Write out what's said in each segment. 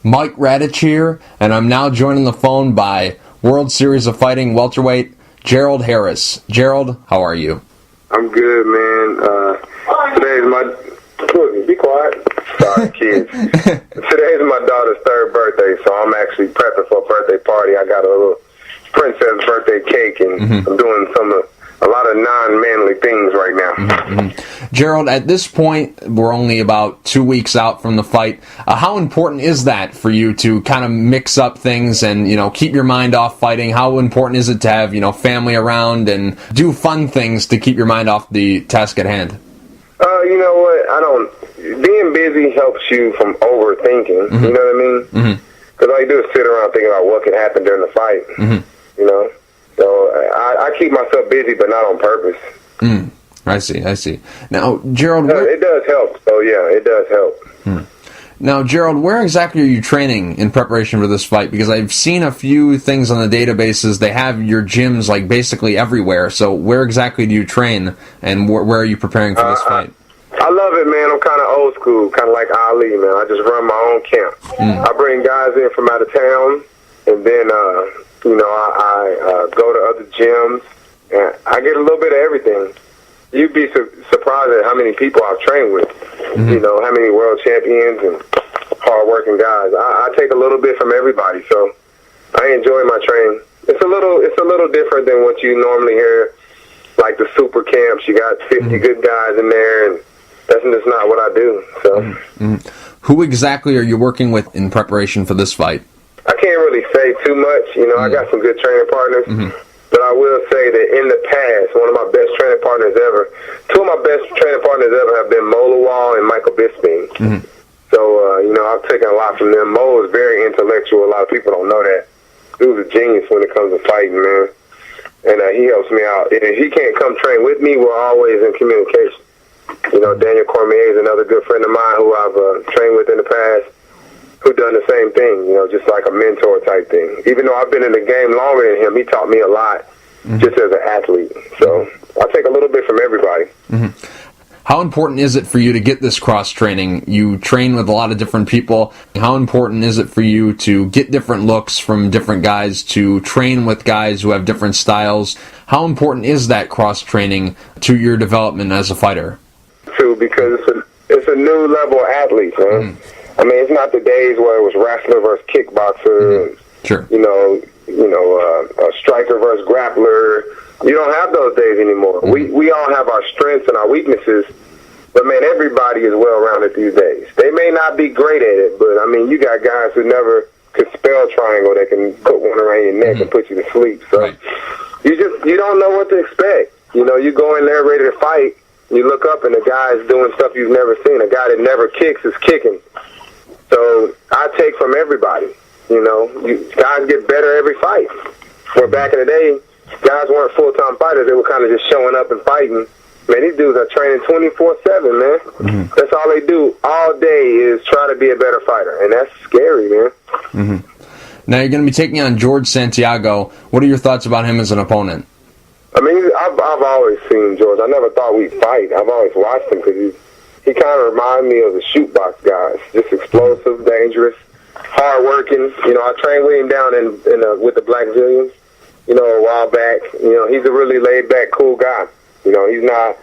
Mike Radich here, and I'm now joined on the phone by World Series of Fighting welterweight Gerald Harris. Gerald, how are you? I'm good, man. Today's my... Be quiet. Sorry, kids. Today's my daughter's 3rd birthday, so I'm actually prepping for a birthday party. I got a little princess birthday cake, and I'm doing a lot of non-manly things right now. Gerald, at this point, we're only about 2 weeks out from the fight. How important is that for you to kind of mix up things and, keep your mind off fighting? How important is it to have, family around and do fun things to keep your mind off the task at hand? You know what? Being busy helps you from overthinking. You know what I mean? Because all you do is sit around thinking about what could happen during the fight. So I keep myself busy, but not on purpose. I see. Now, Gerald... It does help. So, yeah, it does help. Now, Gerald, where exactly are you training in preparation for this fight? Because I've seen a few things on the databases. They have your gyms, basically everywhere. So where exactly do you train, and where are you preparing for this fight? I love it, man. I'm kind of old school, kind of like Ali, man. I just run my own camp. I bring guys in from out of town, and then, I go to other gyms, and I get a little bit of everything. You'd be surprised at how many people I've trained with. How many world champions and hard-working guys. I take a little bit from everybody, so I enjoy my training. It's a little different than what you normally hear, like the super camps. You got 50 good guys in there, and that's just not what I do. So, Who exactly are you working with in preparation for this fight? I can't really say too much. I got some good training partners. But I will say that in the past, one of my best training partners ever, 2 of my best training partners ever have been Mo Lawal and Michael Bisping. So, I've taken a lot from them. Mo is very intellectual. A lot of people don't know that. He was a genius when it comes to fighting, man. And he helps me out. If he can't come train with me, we're always in communication. Daniel Cormier is another good friend of mine who I've trained with in the past, who done the same thing, just like a mentor type thing. Even though I've been in the game longer than him, he taught me a lot just as an athlete. So I take a little bit from everybody. How important is it for you to get this cross-training? You train with a lot of different people. How important is it for you to get different looks from different guys, to train with guys who have different styles? How important is that cross-training to your development as a fighter? Too, because it's a new level athlete, man. I mean, it's not the days where it was wrestler versus kickboxer, Sure. A striker versus grappler. You don't have those days anymore. We all have our strengths and our weaknesses, but man, everybody is well-rounded these days. They may not be great at it, but I mean, you got guys who never could spell triangle. They can put one around your neck and put you to sleep. So you don't know what to expect. You go in there ready to fight. You look up and the guy's doing stuff you've never seen. A guy that never kicks is kicking. So I take from everybody. Guys get better every fight. Where back in the day, guys weren't full-time fighters. They were kind of just showing up and fighting. Man, these dudes are training 24/7, man. That's all they do all day is try to be a better fighter, and that's scary, man. Now you're going to be taking on George Santiago. What are your thoughts about him as an opponent? I mean, I've always seen George. I never thought we'd fight. I've always watched him because he kind of reminds me of the shoot box guys. Just explosive, dangerous, hard-working. I trained with him down with the Black Zillions, a while back. He's a really laid-back, cool guy. He's not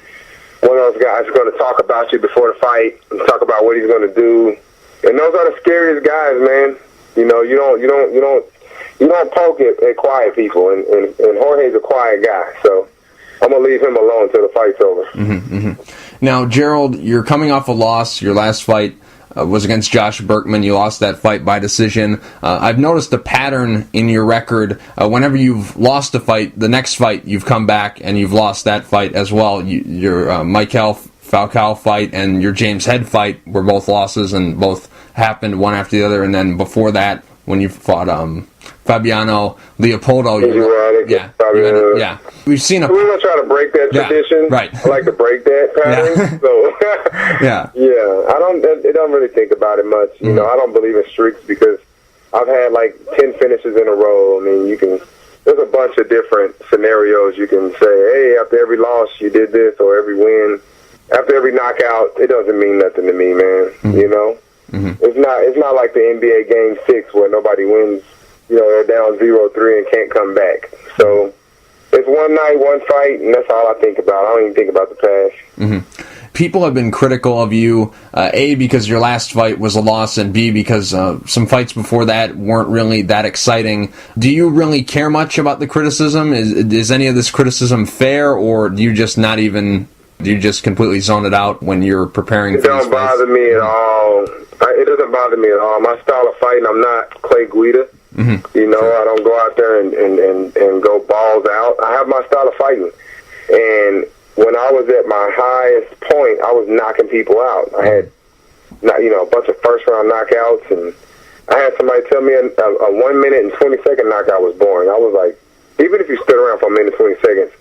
one of those guys who's going to talk about you before the fight and talk about what he's going to do. And those are the scariest guys, man. You don't poke at quiet people, and Jorge's a quiet guy, so I'm going to leave him alone until the fight's over. Now, Gerald, you're coming off a loss. Your last fight was against Josh Berkman. You lost that fight by decision. I've noticed a pattern in your record. Whenever you've lost a fight, the next fight you've come back and you've lost that fight as well. Your Michael Falcao fight and your James Head fight were both losses and both happened one after the other. And then before that, when you fought Fabiano Leopoldo, we've seen a. We're gonna try to break that tradition. Right. I like to break that pattern. So I don't really think about it much. I don't believe in streaks because I've had like 10 finishes in a row. I mean, there's a bunch of different scenarios you can say. Hey, after every loss you did this, or every win, after every knockout, it doesn't mean nothing to me, man. It's not like the NBA Game 6 where nobody wins. They're down 0-3 and can't come back. So it's one night, one fight, and that's all I think about. I don't even think about the past. People have been critical of you, A, because your last fight was a loss, and B, because some fights before that weren't really that exciting. Do you really care much about the criticism? Is any of this criticism fair, or do you just completely zone it out when you're preparing for these fights? It don't bother me at all. It doesn't bother me at all. My style of fighting, I'm not Clay Guida. Sure. I don't go out there and go balls out. I have my style of fighting. And when I was at my highest point, I was knocking people out. I had, a bunch of first-round knockouts, and I had somebody tell me a 1 minute and 20-second knockout was boring. I was like, even if you stood around for a minute and 20 seconds,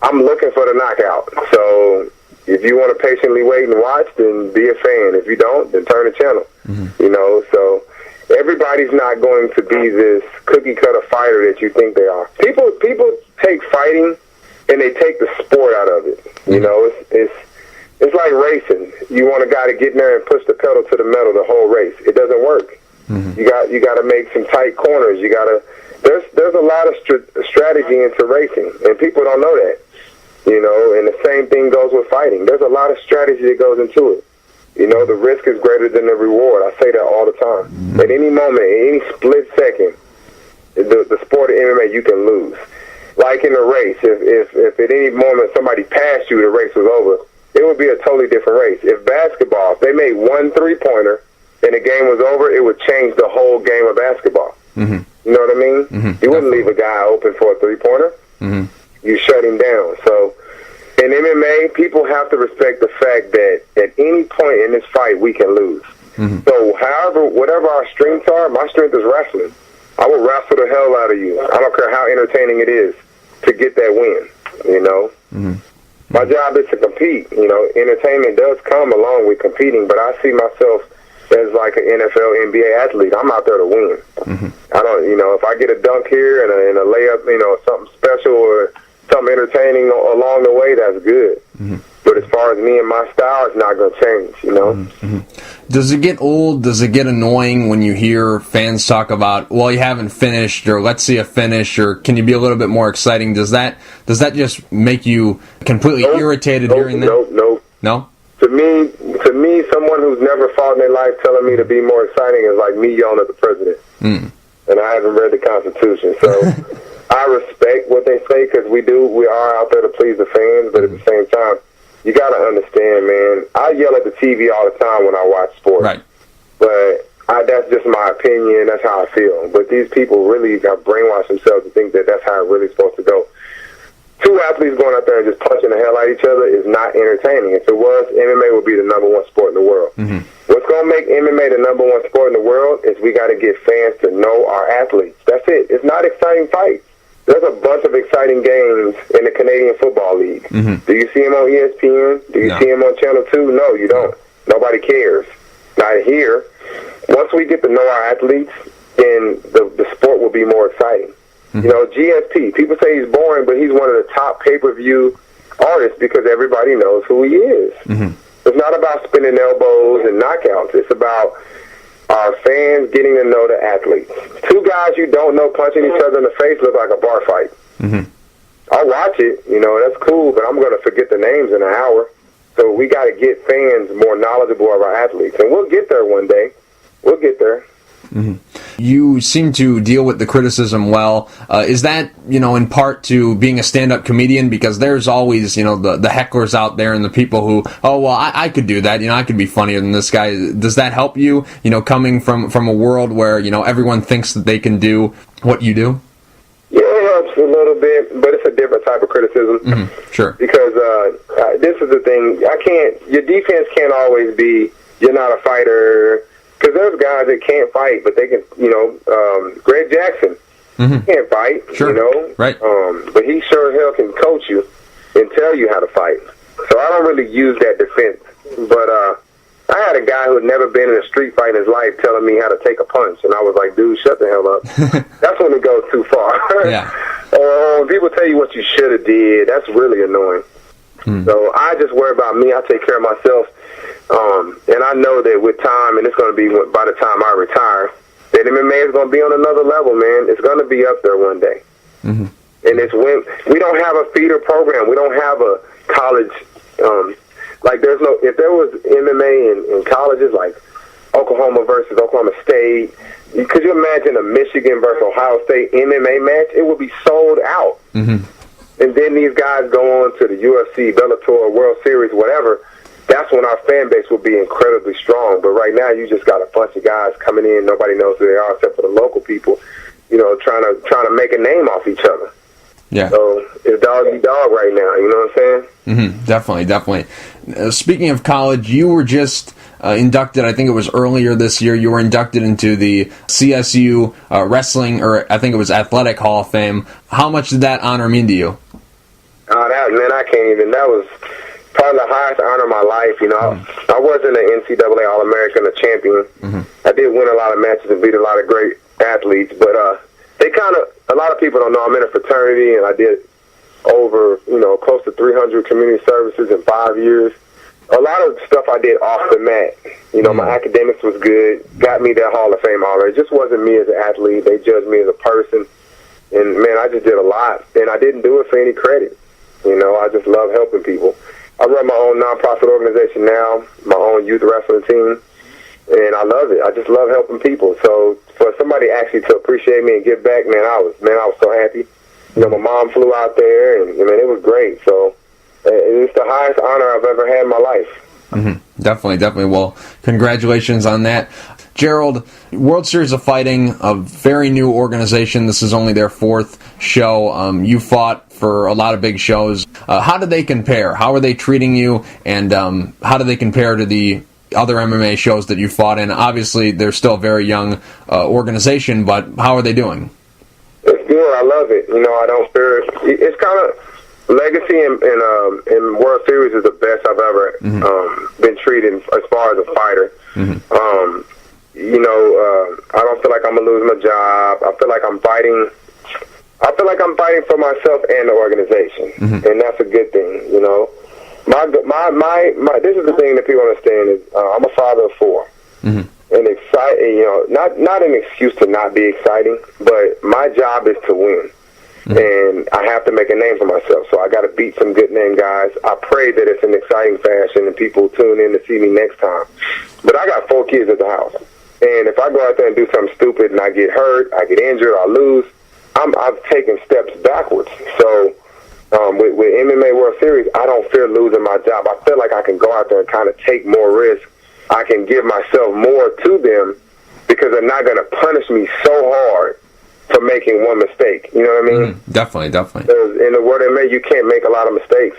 I'm looking for the knockout. So if you want to patiently wait and watch, then be a fan. If you don't, then turn the channel. So everybody's not going to be this cookie-cutter fighter that you think they are. People take fighting and they take the sport out of it. It's like racing. You want a guy to get in there and push the pedal to the metal the whole race. It doesn't work. You got to make some tight corners. There's a lot of strategy into racing, and people don't know that. And the same thing goes with fighting. There's a lot of strategy that goes into it. The risk is greater than the reward. I say that all the time. At any moment, any split second, the sport of MMA, you can lose. Like in a race, if at any moment somebody passed you, the race was over, it would be a totally different race. If basketball, if they made one three-pointer and the game was over, it would change the whole game of basketball. You know what I mean? You wouldn't leave a guy open for a three-pointer. You shut him down. So in MMA, people have to respect the fact that at any point in this fight, we can lose. So whatever our strengths are, my strength is wrestling. I will wrestle the hell out of you. I don't care how entertaining it is to get that win, My job is to compete. Entertainment does come along with competing, but I see myself as like an NFL, NBA athlete. I'm out there to win. I don't, if I get a dunk here and a layup, something special or something entertaining along the way, that's good. But as far as me and my style, it's not going to change, Does it get old? Does it get annoying when you hear fans talk about, well, you haven't finished, or let's see a finish, or can you be a little bit more exciting? Does that just make you completely irritated hearing that? No? To me, someone who's never fought in their life telling me to be more exciting is like me yelling at the president. And I haven't read the Constitution. So I respect what they say because we are out there to please the fans, but at the same time, you got to understand, man, I yell at the TV all the time when I watch sports. Right. But that's just my opinion. That's how I feel. But these people really got brainwashed themselves to think that that's how it really supposed to go. Two athletes going out there and just punching the hell out of each other is not entertaining. If it was, MMA would be the #1 sport in the world. What's going to make MMA the #1 sport in the world is we got to get fans to know our athletes. That's it. It's not exciting fights. There's a bunch of exciting games in the Canadian Football League. Do you see them on ESPN? Do you see them on Channel 2? No, you don't. Nobody cares. Not here. Once we get to know our athletes, then the sport will be more exciting. GSP, people say he's boring, but he's one of the top pay-per-view artists because everybody knows who he is. It's not about spinning elbows and knockouts. It's about our fans getting to know the athletes. Two guys you don't know punching each other in the face look like a bar fight. I'll watch it, that's cool, but I'm going to forget the names in an hour. So we got to get fans more knowledgeable of our athletes, and we'll get there one day. We'll get there. You seem to deal with the criticism well. Is that, in part to being a stand-up comedian? Because there's always, the hecklers out there and the people who, I could do that. I could be funnier than this guy. Does that help you, coming from a world where, everyone thinks that they can do what you do? Yeah, it helps a little bit, but it's a different type of criticism. Sure. Because this is the thing. Your defense can't always be, you're not a fighter. Because there's guys that can't fight, but they can, Greg Jackson can't fight, sure. Right. But he sure as hell can coach you and tell you how to fight. So I don't really use that defense. But I had a guy who had never been in a street fight in his life telling me how to take a punch, and I was like, dude, shut the hell up. That's when it goes too far. Yeah. Or when people tell you what you should have did, that's really annoying. So I just worry about me. I take care of myself. And I know that with time, and it's going to be by the time I retire, that MMA is going to be on another level, man. It's going to be up there one day. Mm-hmm. And it's when we don't have a feeder program. We don't have a college. Like there's no. If there was MMA in colleges like Oklahoma versus Oklahoma State, could you imagine a Michigan versus Ohio State MMA match? It would be sold out. Mm-hmm. And then these guys go on to the UFC, Bellator, World Series, whatever. That's when our fan base will be incredibly strong. But right now, you just got a bunch of guys coming in. Nobody knows who they are except for the local people. You know, trying to make a name off each other. Yeah. So it's dog eat dog right now. You know what I'm saying? Mm-hmm. Definitely. Speaking of college, you were just inducted. I think it was earlier this year. You were inducted into the CSU wrestling, or I think it was Athletic Hall of Fame. How much did that honor mean to you? I can't even. That was probably the highest honor of my life. You know, I wasn't an NCAA All-American, a champion. Mm-hmm. I did win a lot of matches and beat a lot of great athletes, but a lot of people don't know I'm in a fraternity, and I did over, close to 300 community services in 5 years. A lot of stuff I did off the mat. My academics was good, got me that Hall of Fame honor. It just wasn't me as an athlete. They judged me as a person. And, man, I just did a lot, and I didn't do it for any credit. I just love helping people. I run my own nonprofit organization now, my own youth wrestling team, and I love it. I just love helping people. So for somebody actually to appreciate me and give back, I was so happy. My mom flew out there, and it was great. So it's the highest honor I've ever had in my life. Mm-hmm. Definitely. Well, congratulations on that. Gerald, World Series of Fighting, a very new organization. This is only their fourth show. You fought for a lot of big shows. How do they compare? How are they treating you? And how do they compare to the other MMA shows that you fought in? Obviously, they're still a very young organization, but how are they doing? It's good. I love it. I don't fear it. It's kind of legacy in World Series is the best I've ever been treated as far as a fighter. Mm-hmm. I don't feel like I'm gonna lose my job. I feel like I'm fighting for myself and the organization, and that's a good thing. My this is the thing that people understand is I'm a father of four, and not an excuse to not be exciting, but my job is to win. And I have to make a name for myself, so I got to beat some good name guys. I pray that it's an exciting fashion and people tune in to see me next time. But I got 4 kids at the house, and if I go out there and do something stupid and I get hurt, I get injured, I lose, I've taken steps backwards. So with MMA World Series, I don't fear losing my job. I feel like I can go out there and kind of take more risk. I can give myself more to them because they're not going to punish me so hard for making one mistake. You know what I mean? Definitely. In the world of MMA, you can't make a lot of mistakes.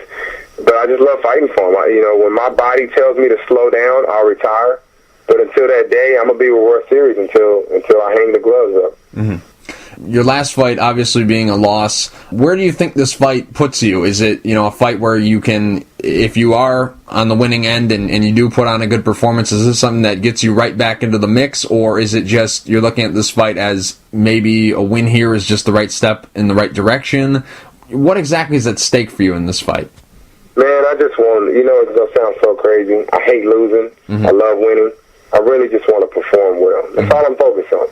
But I just love fighting for them. When my body tells me to slow down, I'll retire. But until that day, I'm going to be with World Series until I hang the gloves up. Mm-hmm. Your last fight, obviously being a loss, where do you think this fight puts you? Is it, a fight where you can, if you are on the winning end and you do put on a good performance, is this something that gets you right back into the mix? Or is it just you're looking at this fight as maybe a win here is just the right step in the right direction? What exactly is at stake for you in this fight? Man, I just want, it's going to sound so crazy. I hate losing. I love winning. I really just want to perform well. That's all I'm focused on.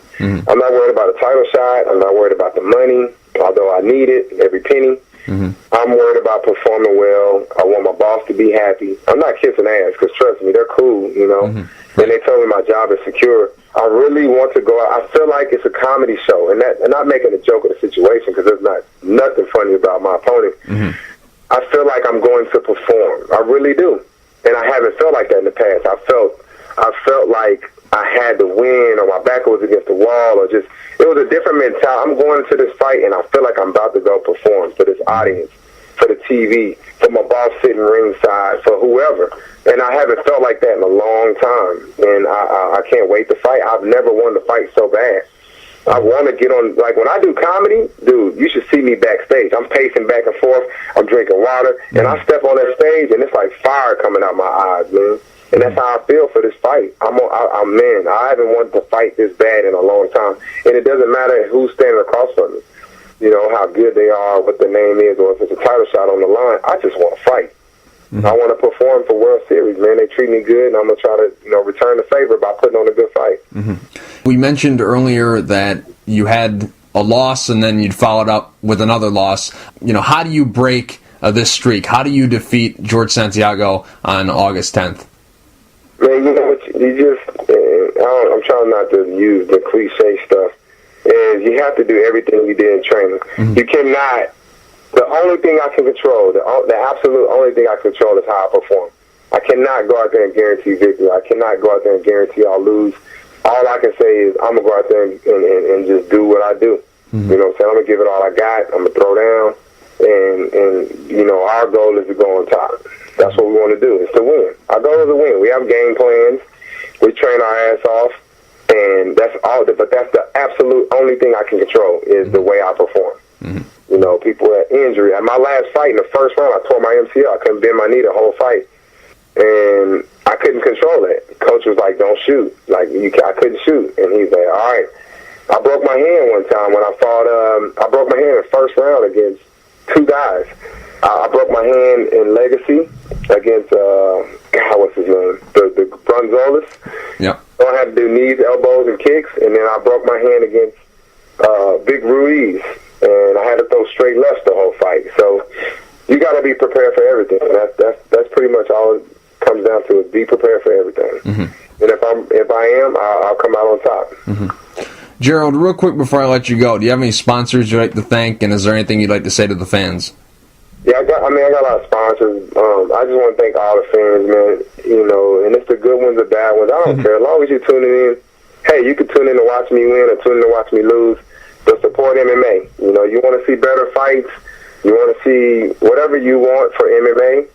I'm not worried about a title shot. I'm not worried about the money, although I need it, every penny. I'm worried about performing well. I want my boss to be happy. I'm not kissing ass because, trust me, they're cool, And they told me my job is secure. I really want to go out. I feel like it's a comedy show, and I'm not making a joke of the situation because there's nothing funny about my opponent. I feel like I'm going to perform. I really do. And I haven't felt like that in the past. I felt like I had to win, or my back was against the wall, or just, it was a different mentality. I'm going into this fight, and I feel like I'm about to go perform for this audience, for the TV, for my boss sitting ringside, for whoever. And I haven't felt like that in a long time, and I can't wait to fight. I've never wanted to fight so bad. I want to get on, like when I do comedy, dude, you should see me backstage. I'm pacing back and forth, I'm drinking water, and I step on that stage, and it's like fire coming out my eyes, man. And that's how I feel for this fight. I haven't wanted to fight this bad in a long time. And it doesn't matter who's standing across from me, how good they are, what the name is, or if it's a title shot on the line. I just want to fight. I want to perform for World Series, man. They treat me good, and I'm going to try to, return the favor by putting on a good fight. We mentioned earlier that you had a loss and then you'd followed up with another loss. How do you break this streak? How do you defeat George Santiago on August 10th? Man, I'm trying not to use the cliche stuff, is you have to do everything you did in training. You cannot. The only thing I can control, the absolute only thing I control is how I perform. I cannot go out there and guarantee victory. I cannot go out there and guarantee I'll lose. All I can say is I'm going to go out there and just do what I do. You know what I'm saying? I'm going to give it all I got. I'm going to throw down. And our goal is to go on top. That's what we want to do, is to win. Our goal is to win. We have game plans. We train our ass off. And that's all. But that's the absolute only thing I can control is the way I perform. People had injury. At my last fight in the first round, I tore my MCL. I couldn't bend my knee the whole fight. And I couldn't control it. Coach was like, don't shoot. I couldn't shoot. And he's like, all right. I broke my hand one time when I fought. I broke my hand in the first round against two guys. I broke my hand in Legacy against, what's his name? The Bronzolis. Yep. So I had to do knees, elbows, and kicks. And then I broke my hand against Big Ruiz. And I had to throw straight lefts the whole fight. So you got to be prepared for everything. And that's pretty much all it comes down to, is be prepared for everything. And if I am, I'll come out on top. Gerald, real quick before I let you go, do you have any sponsors you'd like to thank, and is there anything you'd like to say to the fans? Yeah, I got a lot of sponsors. I just want to thank all the fans, man. And it's the good ones, the bad ones. I don't care. As long as you're tuning in, hey, you can tune in to watch me win or tune in to watch me lose. But support MMA. You want to see better fights. You want to see whatever you want for MMA.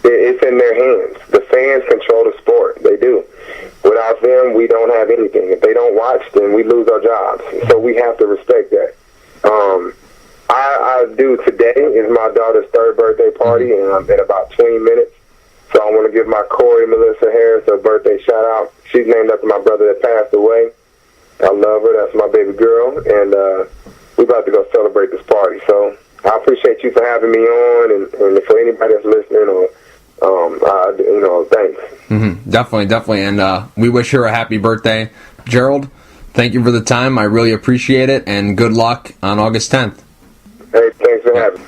It's in their hands. The fans control the sport. They do. Without them, we don't have anything. If they don't watch, then we lose our jobs. So we have to respect that. I do today is my daughter's 3rd birthday party, and I'm in about 20 minutes. So I want to give my Corey Melissa Harris a birthday shout out. She's named after my brother that passed away. I love her. That's my baby girl, and we're about to go celebrate this party. So I appreciate you for having me on, and for anybody that's listening, thanks. Definitely, and we wish her a happy birthday. Gerald, thank you for the time. I really appreciate it, and good luck on August 10th. Hey, thanks for having me.